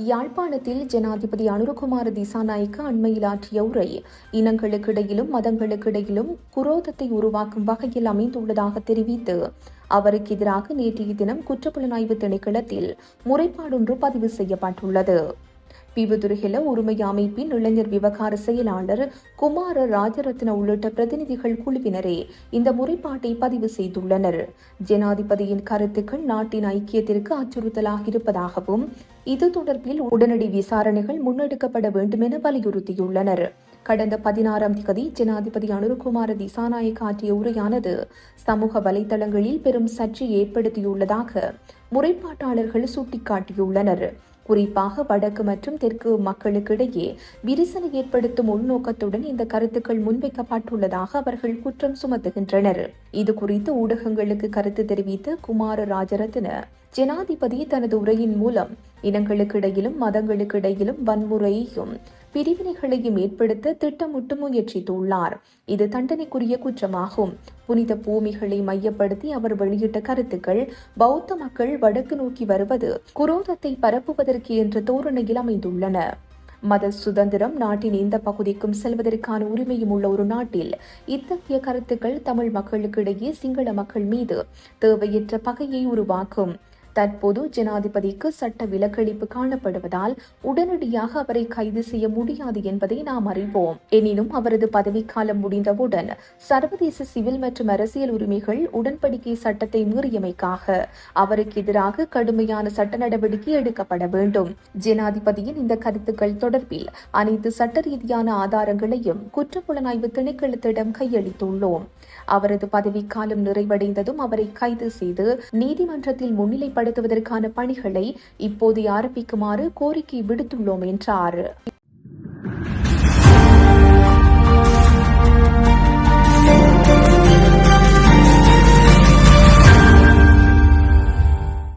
யாழ்ப்பாணத்தில் ஜனாதிபதி அனுரகுமார திசாநாயக்க அண்மையில் ஆற்றிய உரை இனங்களுக்கிடையிலும் மதங்களுக்கிடையிலும் குரோதத்தை உருவாக்கும் வகையில் அமைந்துள்ளதாக தெரிவித்து அவருக்கு எதிராக நேற்றைய தினம் குற்றப்புலனாய்வு திணைக்களத்தில் முறைப்பாடொன்று பதிவு செய்யப்பட்டுள்ளது. பிபுதுருகெல உரிமை அமைப்பின் இளைஞர் விவகார செயலாளர் குமார ராஜரத்ன உள்ளிட்ட பிரதிநிதிகள் குழுவினரே இந்த முறைப்பாட்டை பதிவு செய்துள்ளனர். ஜனாதிபதியின் கருத்துக்கள் நாட்டின் ஐக்கியத்திற்கு அச்சுறுத்தலாக இருப்பதாகவும் இது தொடர்பில் உடனடி விசாரணைகள் முன்னெடுக்கப்பட வேண்டும் என வலியுறுத்தியுள்ளனர். கடந்த 16ஆம் தேதி ஜனாதிபதி அனுரகுமார திசாநாயக்க ஆற்றிய உரையானது சமூக வலைதளங்களில் பெரும் சர்ச்சை ஏற்படுத்தியுள்ளதாக முறைப்பாட்டாளர்கள் சுட்டிக்காட்டியுள்ளனர். குறிப்பாக வடக்கு மற்றும் தெற்கு மக்களுக்கிடையே விரிசலை ஏற்படுத்தும் உள்நோக்கத்துடன் இந்த கருத்துக்கள் முன்வைக்கப்பட்டுள்ளதாக அவர்கள் குற்றம் சுமத்துகின்றனர். இது குறித்து ஊடகங்களுக்கு கருத்து தெரிவித்த குமார ராஜரத்ன, ஜனாதிபதி தனது உரையின் மூலம் இனங்களுக்கிடையிலும் மதங்களுக்கிடையிலும் வன்முறையையும் பிரிவினைகளையும் ஏற்படுத்த திட்டமிட்டு முயற்சித்துள்ளார். இது தண்டனைக்குரிய குற்றமாகும். புனித பூமிகளை மையப்படுத்தி அவர் வெளியிட்ட கருத்துக்கள் பௌத்த மக்கள் வடக்கு நோக்கி வருவது குரோதத்தை பரப்புவதற்கு என்ற தோரணையில் அமைந்துள்ளன. மத சுதந்திரம் நாட்டின் எந்த பகுதிக்கும் செல்வதற்கான உரிமையும் உள்ள ஒரு நாட்டில் இத்தகைய கருத்துக்கள் தமிழ் மக்களுக்கிடையே சிங்கள மக்கள் மீது தேவையற்ற பகையை உருவாக்கும். தற்போது ஜனாதிபதிக்கு சட்ட விலக்களிப்பு காணப்படுவதால் உடனடியாக அவரை கைது செய்ய முடியாது என்பதை நாம் அறிவோம். எனினும் அவரது பதவிக்காலம் முடிந்தவுடன் சர்வதேச சிவில் மற்றும் அரசியல் உரிமைகள் உடன்படிக்கை சட்டத்தை மீறியமைக்காக அவருக்கு எதிராக கடுமையான சட்ட நடவடிக்கை எடுக்கப்பட வேண்டும். ஜனாதிபதியின் இந்த கருத்துக்கள் தொடர்பில் அனைத்து சட்ட ரீதியான ஆதாரங்களையும் குற்றப்புலனாய்வு திணைக்களத்திடம் கையளித்துள்ளோம். அவரது பதவிக்காலம் நிறைவடைந்ததும் அவரை கைது செய்து நீதிமன்றத்தில் முன்னிலைப்படுத்துவதற்கான பணிகளை இப்போது ஆரம்பிக்குமாறு கோரிக்கை விடுத்துள்ளோம் என்றார்.